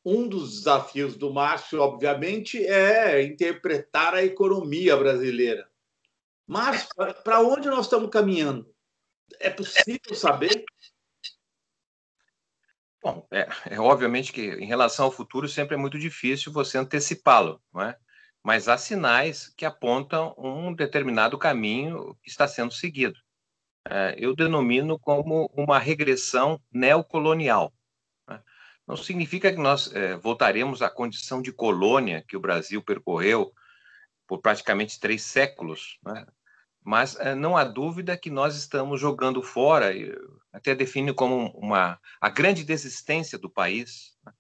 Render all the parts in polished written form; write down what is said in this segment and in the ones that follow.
um dos desafios do Márcio, obviamente, é interpretar a economia brasileira. Mas para onde nós estamos caminhando? É possível saber? Bom, obviamente que em relação ao futuro sempre é muito difícil você antecipá-lo, não é? Mas há sinais que apontam um determinado caminho que está sendo seguido. Eu denomino como uma regressão neocolonial. Né? Não significa que nós voltaremos à condição de colônia que o Brasil percorreu por praticamente 3 séculos, né? Mas não há dúvida que nós estamos jogando fora, até define como a grande desistência do país, né?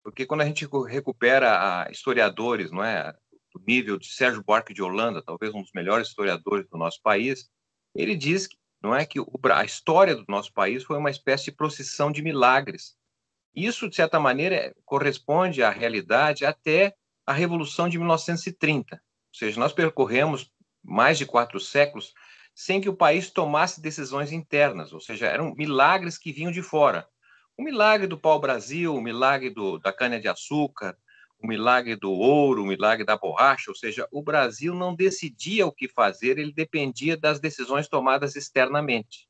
Porque quando a gente recupera historiadores, não é, do nível de Sérgio Buarque de Holanda, talvez um dos melhores historiadores do nosso país, ele diz que, não é, que a história do nosso país foi uma espécie de procissão de milagres. Isso, de certa maneira, corresponde à realidade até a Revolução de 1930. Ou seja, nós percorremos mais de 4 séculos sem que o país tomasse decisões internas, ou seja, eram milagres que vinham de fora. O milagre do pau-brasil, o milagre da cana-de-açúcar, o milagre do ouro, o milagre da borracha, ou seja, o Brasil não decidia o que fazer, ele dependia das decisões tomadas externamente.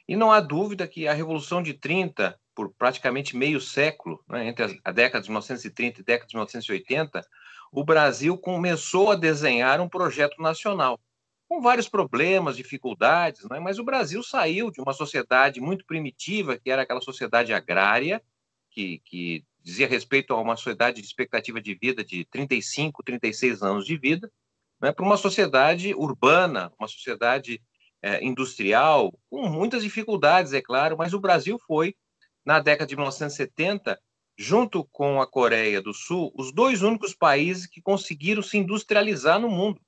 E não há dúvida que a Revolução de 30, por praticamente meio século, né, entre a década de 1930 e a década de 1980, o Brasil começou a desenhar um projeto nacional, com vários problemas, dificuldades, né, mas o Brasil saiu de uma sociedade muito primitiva, que era aquela sociedade agrária, que dizia respeito a uma sociedade de expectativa de vida de 35, 36 anos de vida, né, para uma sociedade urbana, uma sociedade industrial, com muitas dificuldades, é claro, mas o Brasil foi, na década de 1970, junto com a Coreia do Sul, os 2 únicos países que conseguiram se industrializar no mundo.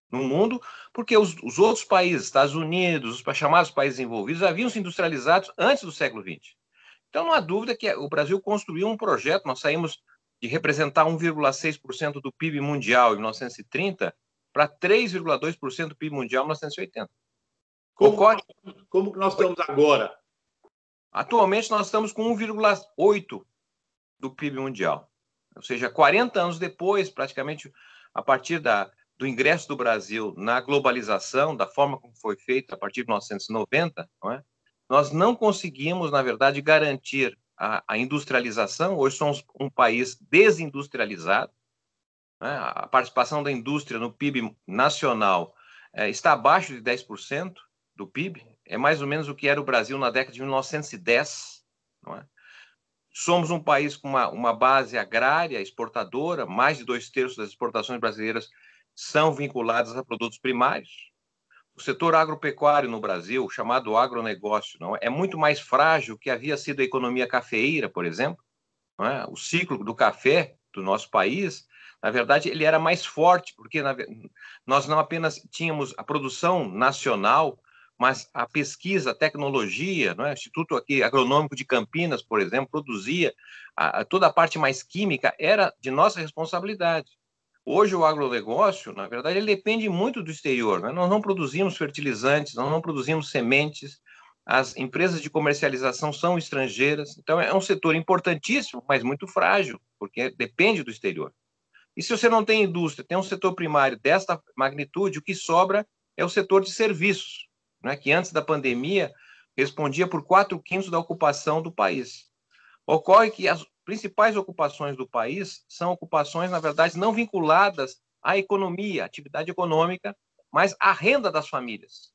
No mundo, porque os outros países, Estados Unidos, os chamados países envolvidos, haviam se industrializados antes do século XX. Então, não há dúvida que o Brasil construiu um projeto, nós saímos de representar 1,6% do PIB mundial em 1930 para 3,2% do PIB mundial em 1980. Como que nós estamos agora? Atualmente, nós estamos com 1,8% do PIB mundial. Ou seja, 40 anos depois, praticamente a partir do ingresso do Brasil na globalização, da forma como foi feito a partir de 1990, não é? Nós não conseguimos, na verdade, garantir a industrialização. Hoje somos um país desindustrializado, né? A participação da indústria no PIB nacional está abaixo de 10% do PIB, é mais ou menos o que era o Brasil na década de 1910, não é? Somos um país com uma base agrária, exportadora, mais de 2/3 das exportações brasileiras são vinculadas a produtos primários. O setor agropecuário no Brasil, chamado agronegócio, não é muito mais frágil que havia sido a economia cafeeira, por exemplo. Não é? O ciclo do café do nosso país, na verdade, ele era mais forte, porque nós não apenas tínhamos a produção nacional, mas a pesquisa, a tecnologia, não é? O Instituto aqui Agronômico de Campinas, por exemplo, produzia toda a parte mais química, era de nossa responsabilidade. Hoje o agronegócio, na verdade, ele depende muito do exterior, né? Nós não produzimos fertilizantes, nós não produzimos sementes, as empresas de comercialização são estrangeiras, então é um setor importantíssimo, mas muito frágil, porque depende do exterior. E se você não tem indústria, tem um setor primário desta magnitude, o que sobra é o setor de serviços, né, que antes da pandemia respondia por 4/5 da ocupação do país. Ocorre que as principais ocupações do país são ocupações, na verdade, não vinculadas à economia, à atividade econômica, mas à renda das famílias.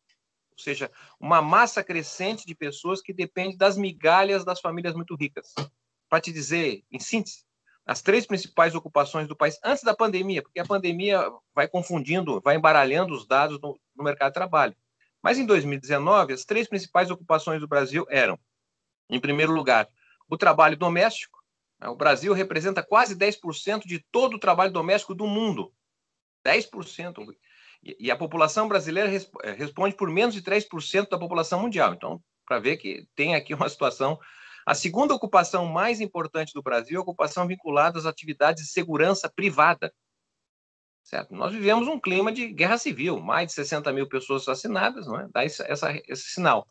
Ou seja, uma massa crescente de pessoas que depende das migalhas das famílias muito ricas. Para te dizer, em síntese, as 3 principais ocupações do país antes da pandemia, porque a pandemia vai confundindo, vai embaralhando os dados no mercado de trabalho. Mas em 2019, as 3 principais ocupações do Brasil eram, em primeiro lugar, o trabalho doméstico. O Brasil representa quase 10% de todo o trabalho doméstico do mundo. 10%. E a população brasileira responde por menos de 3% da população mundial. Então, para ver que tem aqui uma situação. A segunda ocupação mais importante do Brasil é a ocupação vinculada às atividades de segurança privada. Certo? Nós vivemos um clima de guerra civil, mais de 60 mil pessoas assassinadas, não é? Dá esse sinal.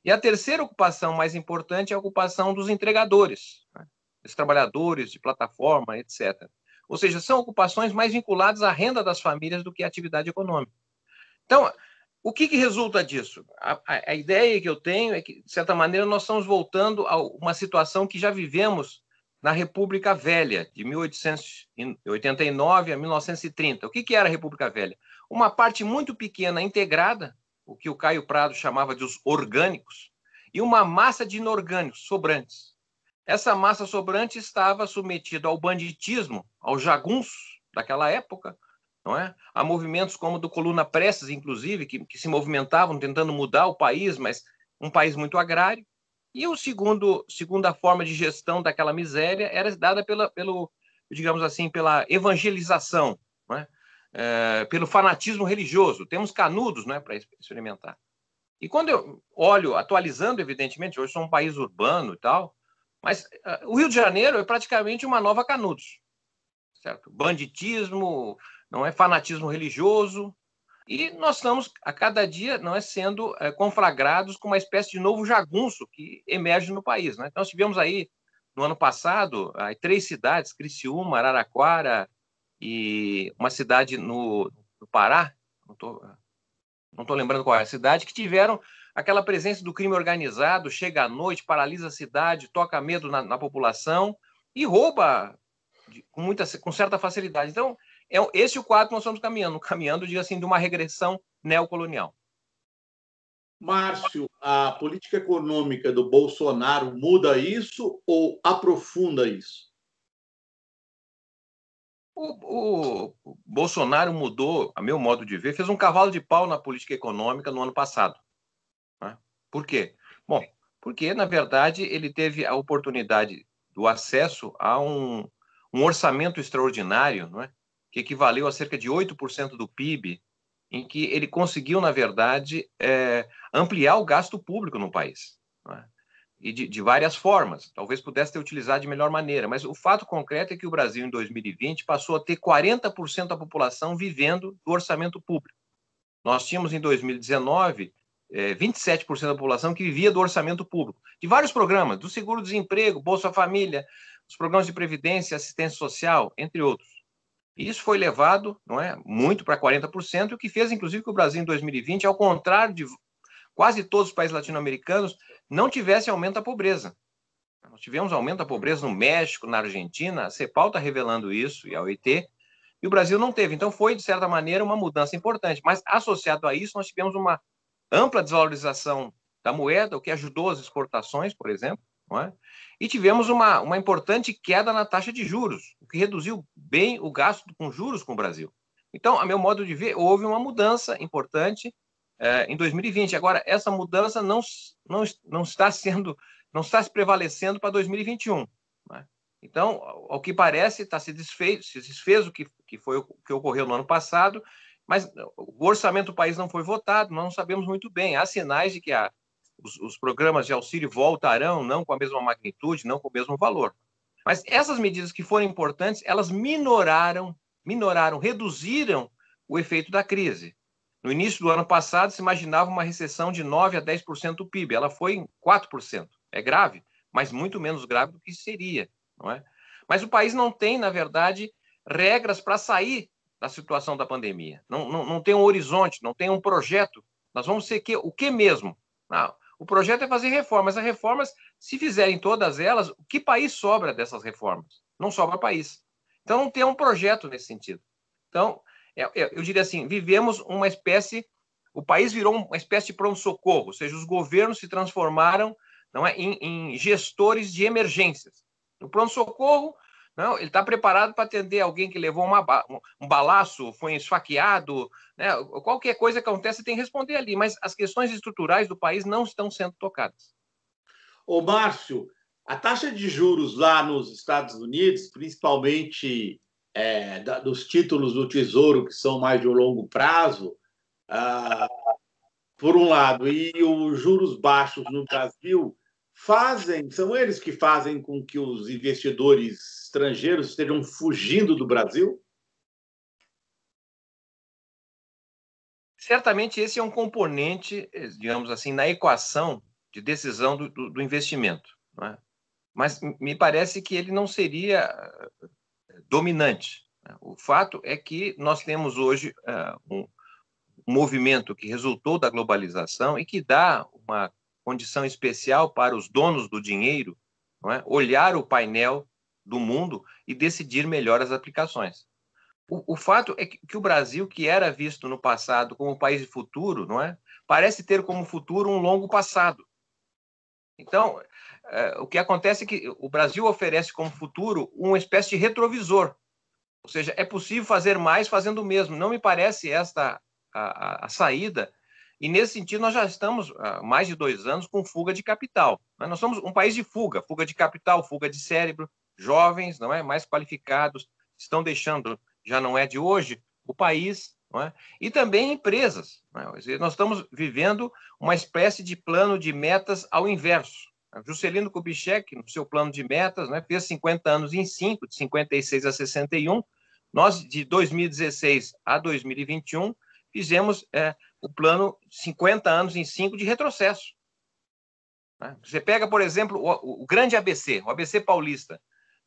E a terceira ocupação mais importante é a ocupação dos entregadores, né? esses trabalhadores de plataforma, etc. Ou seja, são ocupações mais vinculadas à renda das famílias do que à atividade econômica. Então, o que resulta disso? A ideia que eu tenho é que, de certa maneira, nós estamos voltando a uma situação que já vivemos na República Velha, de 1889 a 1930. O que era a República Velha? Uma parte muito pequena integrada, o que o Caio Prado chamava de os orgânicos, e uma massa de inorgânicos sobrantes. Essa massa sobrante estava submetida ao banditismo, ao jagunço daquela época, não é? Há movimentos como o do Coluna Prestes, inclusive, que se movimentavam tentando mudar o país, mas um país muito agrário. E segunda forma de gestão daquela miséria era dada digamos assim, pela evangelização, não é? Pelo fanatismo religioso. Temos canudos, não é, para experimentar. E quando eu olho, atualizando, evidentemente, hoje sou um país urbano e tal, mas o Rio de Janeiro é praticamente uma nova Canudos, certo? Banditismo, não é, fanatismo religioso, e nós estamos, a cada dia, não é, sendo conflagrados com uma espécie de novo jagunço que emerge no país. Né? Então, nós tivemos aí, no ano passado, 3 cidades, Criciúma, Araraquara e uma cidade no Pará, não estou lembrando qual é a cidade, que tiveram aquela presença do crime organizado, chega à noite, paralisa a cidade, toca medo na população e rouba com certa facilidade. Então, esse é o quadro que nós estamos caminhando, digo assim, de uma regressão neocolonial. Márcio, a política econômica do Bolsonaro muda isso ou aprofunda isso? O Bolsonaro mudou, a meu modo de ver, fez um cavalo de pau na política econômica no ano passado. Né? Por quê? Bom, porque, na verdade, ele teve a oportunidade do acesso a um orçamento extraordinário, não é? Que equivaleu a cerca de 8% do PIB, em que ele conseguiu, na verdade, ampliar o gasto público no país. Não é? E de várias formas. Talvez pudesse ter utilizado de melhor maneira, mas o fato concreto é que o Brasil, em 2020, passou a ter 40% da população vivendo do orçamento público. Nós tínhamos, em 2019, 27% da população que vivia do orçamento público, de vários programas, do seguro-desemprego, Bolsa Família, os programas de previdência, assistência social, entre outros. E isso foi levado, não é, muito para 40%, o que fez, inclusive, que o Brasil, em 2020, ao contrário de quase todos os países latino-americanos, não tivesse aumento da pobreza. Nós tivemos aumento da pobreza no México, na Argentina, a CEPAL está revelando isso, e a OIT, e o Brasil não teve. Então, foi, de certa maneira, uma mudança importante. Mas, associado a isso, nós tivemos uma ampla desvalorização da moeda, o que ajudou as exportações, por exemplo, não é? E tivemos uma importante queda na taxa de juros, o que reduziu bem o gasto com juros com o Brasil. Então, a meu modo de ver, houve uma mudança importante em 2020. Agora, essa mudança não está se prevalecendo para 2021. Né? Então, ao que parece, se desfez o que ocorreu no ano passado, mas o orçamento do país não foi votado, nós não sabemos muito bem. Há sinais de que os programas de auxílio voltarão, não com a mesma magnitude, não com o mesmo valor. Mas essas medidas que foram importantes, elas minoraram, reduziram o efeito da crise. No início do ano passado, se imaginava uma recessão de 9% a 10% do PIB. Ela foi em 4%. É grave, mas muito menos grave do que seria. Não é? Mas o país não tem, na verdade, regras para sair da situação da pandemia. Não tem um horizonte, não tem um projeto. Nós vamos ser o que mesmo? Não, o projeto é fazer reformas. As reformas, se fizerem todas elas, que país sobra dessas reformas? Não sobra país. Então, não tem um projeto nesse sentido. Então, eu diria assim, vivemos uma espécie, o país virou uma espécie de pronto-socorro, ou seja, os governos se transformaram, não é, em gestores de emergências. O pronto-socorro, não, ele está preparado para atender alguém que levou um balaço, foi esfaqueado, né? Qualquer coisa que aconteça tem que responder ali, mas as questões estruturais do país não estão sendo tocadas. Ô, Márcio, a taxa de juros lá nos Estados Unidos, principalmente dos títulos do Tesouro, que são mais de um longo prazo, por um lado, e os juros baixos no Brasil são eles que fazem com que os investidores estrangeiros estejam fugindo do Brasil? Certamente esse é um componente, digamos assim, na equação de decisão do investimento. Não é? mas me parece que ele não seria dominante. O fato é que nós temos hoje um movimento que resultou da globalização e que dá uma condição especial para os donos do dinheiro, não é? Olhar o painel do mundo e decidir melhor as aplicações. O fato é que o Brasil, que era visto no passado como um país de futuro, não é? Parece ter como futuro um longo passado. Então, o que acontece é que o Brasil oferece como futuro uma espécie de retrovisor. Ou seja, é possível fazer mais fazendo o mesmo. Não me parece esta a saída. E, nesse sentido, nós já estamos há mais de 2 anos com fuga de capital. Nós somos um país de fuga de capital, fuga de cérebro. Jovens, não é, mais qualificados, estão deixando, já não é de hoje, o país, não é? E também empresas. Não é? Nós estamos vivendo uma espécie de plano de metas ao inverso. Juscelino Kubitschek, no seu plano de metas, né, fez 50 anos em 5, de 56 a 61. Nós, de 2016 a 2021, fizemos o plano 50 anos em 5 de retrocesso. Né? Você pega, por exemplo, o grande ABC, o ABC paulista,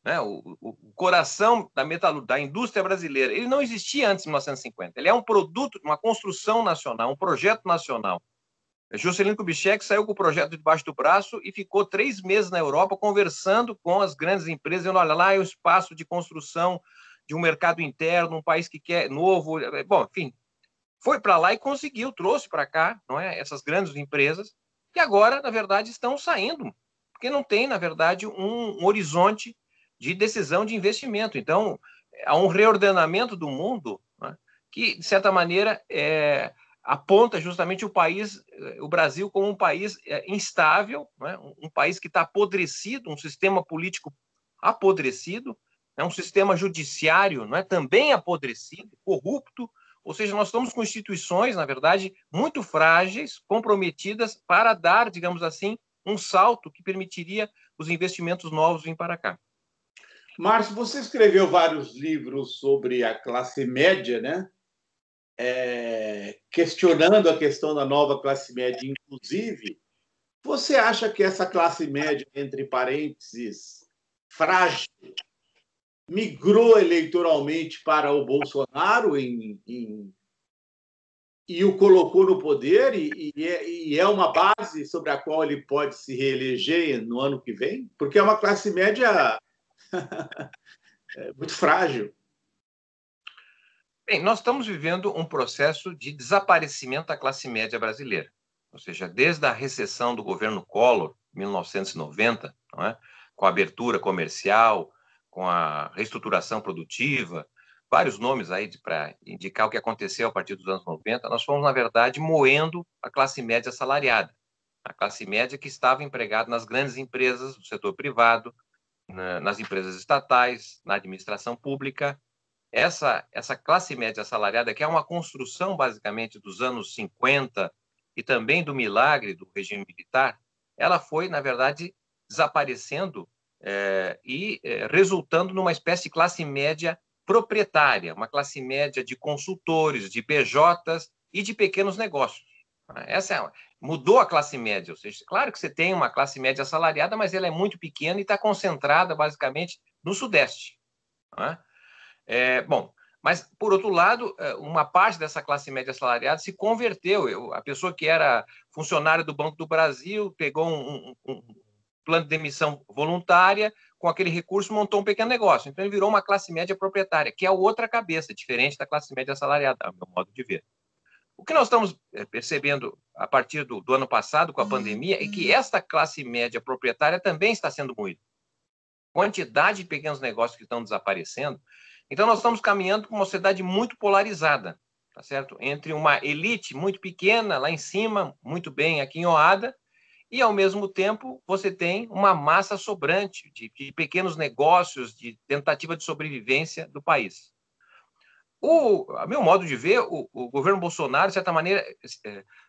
né? O coração da indústria brasileira. Ele não existia antes de 1950. Ele é um produto de uma construção nacional, um projeto nacional. Juscelino Kubitschek saiu com o projeto debaixo do braço e ficou 3 meses na Europa conversando com as grandes empresas, dizendo, olha, lá é o espaço de construção de um mercado interno, um país que quer novo. Bom, enfim, foi para lá e conseguiu, trouxe para cá, não é, essas grandes empresas, que agora, na verdade, estão saindo, porque não tem, na verdade, um horizonte de decisão de investimento. Então, há um reordenamento do mundo, né, que, de certa maneira, aponta justamente o Brasil como um país instável, né? Um país que está apodrecido, um sistema político apodrecido, né? Um sistema judiciário, não é, também apodrecido, corrupto. Ou seja, nós estamos com instituições, na verdade, muito frágeis, comprometidas para dar, digamos assim, um salto que permitiria os investimentos novos virem para cá. Márcio, você escreveu vários livros sobre a classe média, né? Questionando a questão da nova classe média, inclusive. Você acha que essa classe média, entre parênteses, frágil, migrou eleitoralmente para o Bolsonaro e o colocou no poder e é uma base sobre a qual ele pode se reeleger no ano que vem? Porque é uma classe média muito frágil. Bem, nós estamos vivendo um processo de desaparecimento da classe média brasileira. Ou seja, desde a recessão do governo Collor, 1990, não é? Com a abertura comercial, com a reestruturação produtiva, vários nomes aí para indicar o que aconteceu a partir dos anos 90, nós fomos, na verdade, moendo a classe média assalariada. A classe média que estava empregada nas grandes empresas do setor privado, nas empresas estatais, na administração pública. Essa classe média assalariada, que é uma construção, basicamente, dos anos 50 e também do milagre do regime militar, ela foi, na verdade, desaparecendo e resultando numa espécie de classe média proprietária, uma classe média de consultores, de PJs e de pequenos negócios. Mudou a classe média, ou seja, claro que você tem uma classe média assalariada, mas ela é muito pequena e está concentrada, basicamente, no Sudeste. Não é? Bom, mas, por outro lado, uma parte dessa classe média assalariada se converteu. A pessoa que era funcionária do Banco do Brasil pegou um plano de demissão voluntária, com aquele recurso montou um pequeno negócio. Então, ele virou uma classe média proprietária, que é outra cabeça, diferente da classe média assalariada, ao meu modo de ver. O que nós estamos percebendo a partir do ano passado, com a pandemia, é que esta classe média proprietária também está sendo moída. Quantidade de pequenos negócios que estão desaparecendo. Então, nós estamos caminhando para uma sociedade muito polarizada, tá certo? Entre uma elite muito pequena, lá em cima, muito bem aquinhoada, e, ao mesmo tempo, você tem uma massa sobrante de pequenos negócios, de tentativa de sobrevivência do país. A meu modo de ver, o governo Bolsonaro, de certa maneira,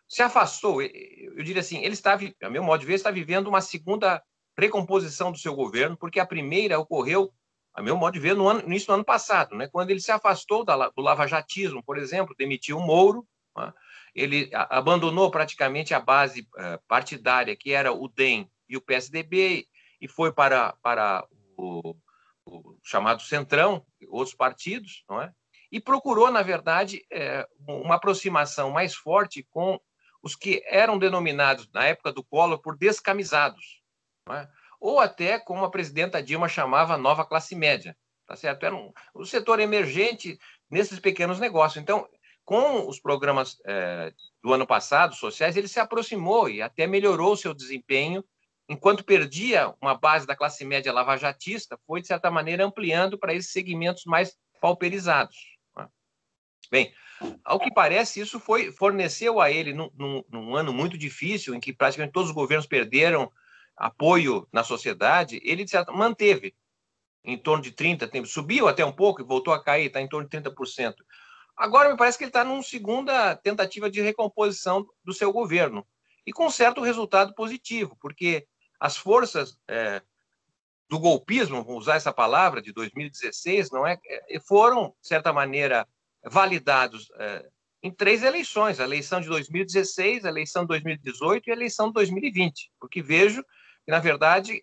se afastou. Eu diria assim, ele está, a meu modo de ver, está vivendo uma segunda recomposição do seu governo, porque a primeira ocorreu, a meu modo de ver, no início do ano passado, né, quando ele se afastou do lavajatismo, por exemplo, demitiu o Moro, né, ele abandonou praticamente a base partidária, que era o DEM e o PSDB, e foi para o chamado Centrão, outros partidos, não é? E procurou, na verdade, uma aproximação mais forte com os que eram denominados, na época do Collor, por descamisados, não é? Ou até, como a presidenta Dilma chamava, nova classe média, tá certo? Era o setor emergente nesses pequenos negócios. Então, com os programas do ano passado, sociais, ele se aproximou e até melhorou o seu desempenho, enquanto perdia uma base da classe média lavajatista, foi, de certa maneira, ampliando para esses segmentos mais pauperizados. Bem, ao que parece, isso forneceu a ele, num ano muito difícil, em que praticamente todos os governos perderam apoio na sociedade, ele, de certa, manteve em torno de 30%, subiu até um pouco e voltou a cair, está em torno de 30%. Agora, me parece que ele está numa segunda tentativa de recomposição do seu governo, e com certo resultado positivo, porque as forças do golpismo, vou usar essa palavra, de 2016, não é, foram, de certa maneira, validados em 3 eleições, a eleição de 2016, a eleição de 2018 e a eleição de 2020, porque vejo que, na verdade,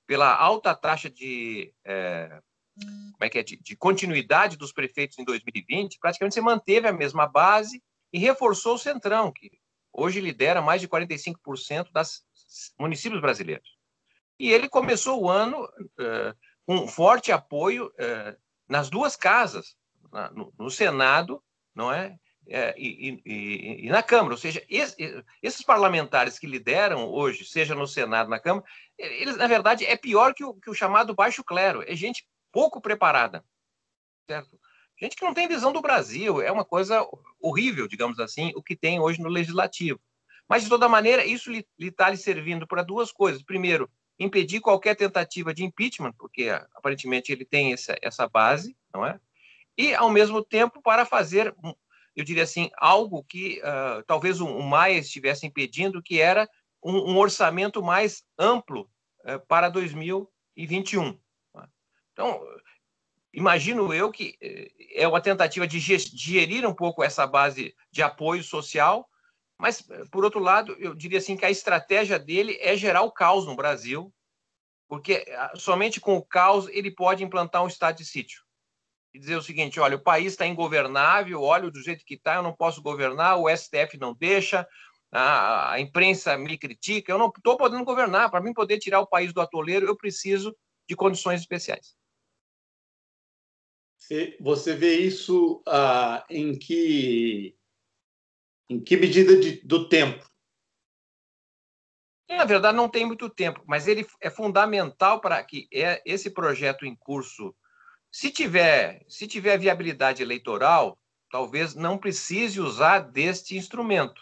pela alta taxa de continuidade dos prefeitos em 2020, praticamente você manteve a mesma base e reforçou o Centrão, que hoje lidera mais de 45% dos municípios brasileiros. E ele começou o ano com um forte apoio nas duas casas, no Senado, não é? E na Câmara. Ou seja, esses parlamentares que lideram hoje, seja no Senado, na Câmara, eles, na verdade, é pior que o chamado baixo clero. É gente pouco preparada, certo? Gente que não tem visão do Brasil. É uma coisa horrível, digamos assim, o que tem hoje no Legislativo. Mas, de toda maneira, isso está lhe servindo para 2 coisas. Primeiro, impedir qualquer tentativa de impeachment, porque aparentemente ele tem essa base, não é? E, ao mesmo tempo, para fazer, eu diria assim, algo que talvez o Maia estivesse impedindo, que era um orçamento mais amplo para 2021. Então, imagino eu que é uma tentativa de gerir um pouco essa base de apoio social, mas, por outro lado, eu diria assim que a estratégia dele é gerar o caos no Brasil, porque somente com o caos ele pode implantar um estado de sítio. E dizer o seguinte, olha, o país está ingovernável, olha do jeito que está, eu não posso governar, o STF não deixa, a imprensa me critica, eu não estou podendo governar. Para mim poder tirar o país do atoleiro, eu preciso de condições especiais. Você vê isso em que medida do tempo? Na verdade, não tem muito tempo, mas ele é fundamental para que esse projeto em curso, se tiver viabilidade eleitoral, talvez não precise usar deste instrumento,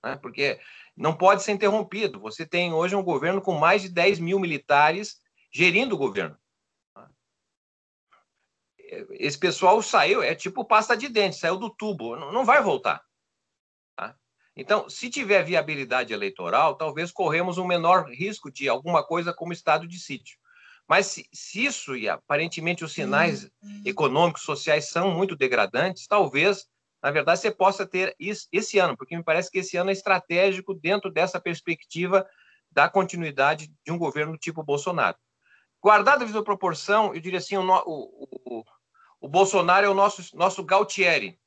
né? Porque não pode ser interrompido. Você tem hoje um governo com mais de 10 mil militares gerindo o governo. Esse pessoal saiu, é tipo pasta de dente, saiu do tubo, não vai voltar. Tá? Então, se tiver viabilidade eleitoral, talvez corremos um menor risco de alguma coisa como estado de sítio. Mas se isso, e aparentemente os sinais econômicos, sociais são muito degradantes, talvez, na verdade, você possa ter isso esse ano, porque me parece que esse ano é estratégico dentro dessa perspectiva da continuidade de um governo tipo Bolsonaro. Guardada a devida proporção, eu diria assim, o Bolsonaro é o nosso Galtieri.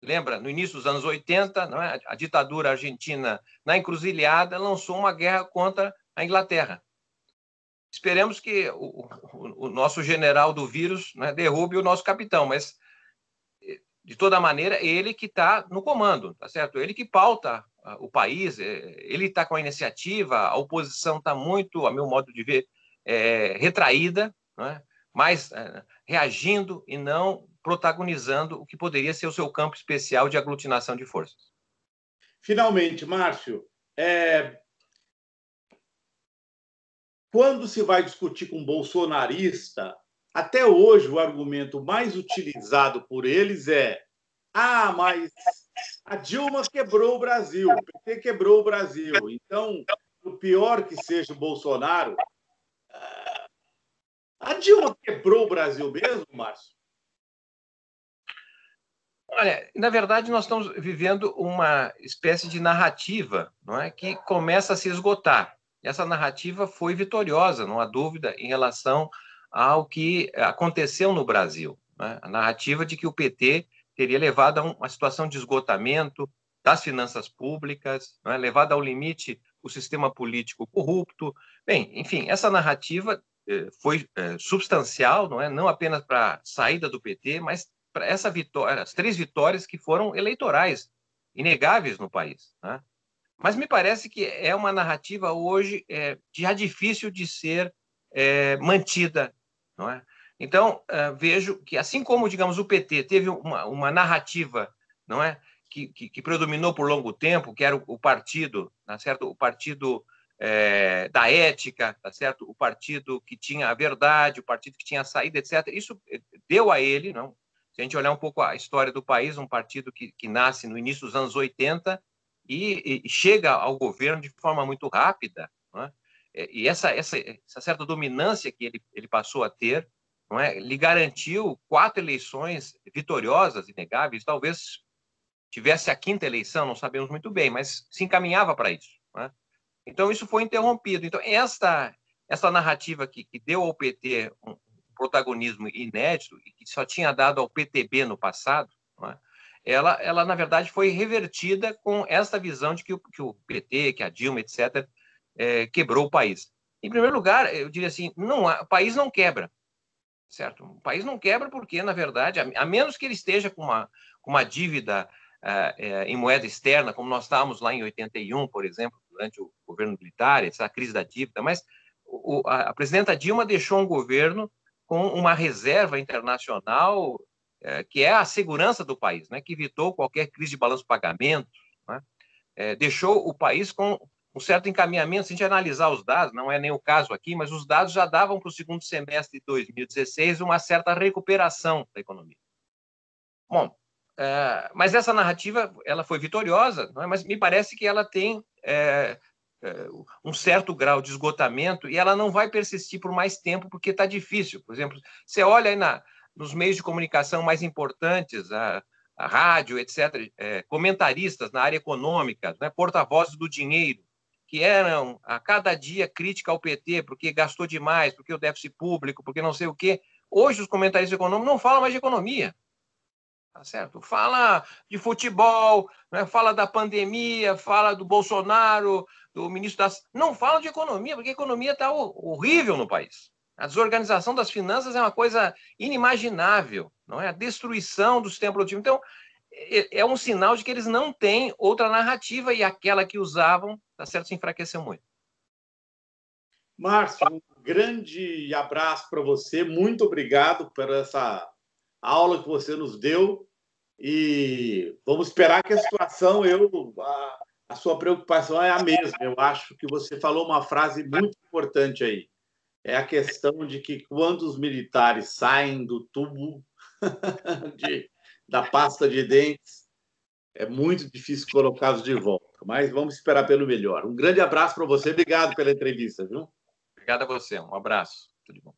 Lembra, no início dos anos 80, não é? A ditadura argentina, na encruzilhada, lançou uma guerra contra a Inglaterra. Esperemos que o nosso general do vírus, né, derrube o nosso capitão, mas, de toda maneira, ele que está no comando, tá certo? Ele que pauta o país, ele está com a iniciativa, a oposição está muito, a meu modo de ver, retraída, né? Mas reagindo e não protagonizando o que poderia ser o seu campo especial de aglutinação de forças. Finalmente, Márcio, quando se vai discutir com um bolsonarista, até hoje o argumento mais utilizado por eles é: mas a Dilma quebrou o Brasil, o PT quebrou o Brasil. Então, por pior que seja o Bolsonaro, a Dilma quebrou o Brasil mesmo, Márcio? Olha, na verdade, nós estamos vivendo uma espécie de narrativa, não é, que começa a se esgotar. E essa narrativa foi vitoriosa, não há dúvida, em relação ao que aconteceu no Brasil, né? A narrativa de que o PT teria levado a uma situação de esgotamento das finanças públicas, né? Levado ao limite o sistema político corrupto. Bem, enfim, essa narrativa foi substancial, não é? Não apenas para a saída do PT, mas para essa vitória, as 3 vitórias que foram eleitorais, inegáveis no país, né? Mas me parece que é uma narrativa hoje já difícil de ser mantida, não é? Então, vejo que, assim como, digamos, o PT teve uma narrativa, não é, que predominou por longo tempo, que era o partido, tá certo? O partido da ética, tá certo? O partido que tinha a verdade, o partido que tinha a saída, etc. Isso deu a ele, não? Se a gente olhar um pouco a história do país, um partido que nasce no início dos anos 80 e chega ao governo de forma muito rápida, não é? E essa certa dominância que ele passou a ter, não é, lhe garantiu 4 eleições vitoriosas, inegáveis. Talvez tivesse a 5ª eleição, não sabemos muito bem, mas se encaminhava para isso, não é? Então isso foi interrompido. Então essa narrativa que deu ao PT um protagonismo inédito e que só tinha dado ao PTB no passado, não é? Ela, na verdade, foi revertida com essa visão de que o PT, que a Dilma, etc., quebrou o país. Em primeiro lugar, eu diria assim, o país não quebra, certo? O país não quebra porque, na verdade, a menos que ele esteja com uma dívida em moeda externa, como nós estávamos lá em 81, por exemplo, durante o governo militar, essa crise da dívida, mas a presidenta Dilma deixou um governo com uma reserva internacional que é a segurança do país, né, que evitou qualquer crise de balanço de pagamento, né, deixou o país com um certo encaminhamento. Se a gente analisar os dados, não é nem o caso aqui, mas os dados já davam para o segundo semestre de 2016 uma certa recuperação da economia. Bom, mas essa narrativa ela foi vitoriosa, não é? Mas me parece que ela tem um certo grau de esgotamento e ela não vai persistir por mais tempo porque está difícil. Por exemplo, você olha aí nos meios de comunicação mais importantes, a rádio, etc., comentaristas na área econômica, né, porta-vozes do dinheiro, que eram a cada dia crítica ao PT porque gastou demais, porque o déficit público, porque não sei o quê. Hoje os comentaristas econômicos não falam mais de economia. Tá certo? Fala de futebol, né? Fala da pandemia, fala do Bolsonaro, do ministro das... Não fala de economia, porque a economia está horrível no país. A desorganização das finanças é uma coisa inimaginável, não é? A destruição do sistema produtivo. Então, é um sinal de que eles não têm outra narrativa e aquela que usavam, tá certo, se enfraqueceu muito. Márcio, um grande abraço para você. Muito obrigado por essa aula que você nos deu. E vamos esperar que a situação, a sua preocupação é a mesma. Eu acho que você falou uma frase muito importante aí. É a questão de que quando os militares saem do tubo da pasta de dentes, é muito difícil colocá-los de volta. Mas vamos esperar pelo melhor. Um grande abraço para você. Obrigado pela entrevista, viu? Obrigado a você. Um abraço. Tudo bom.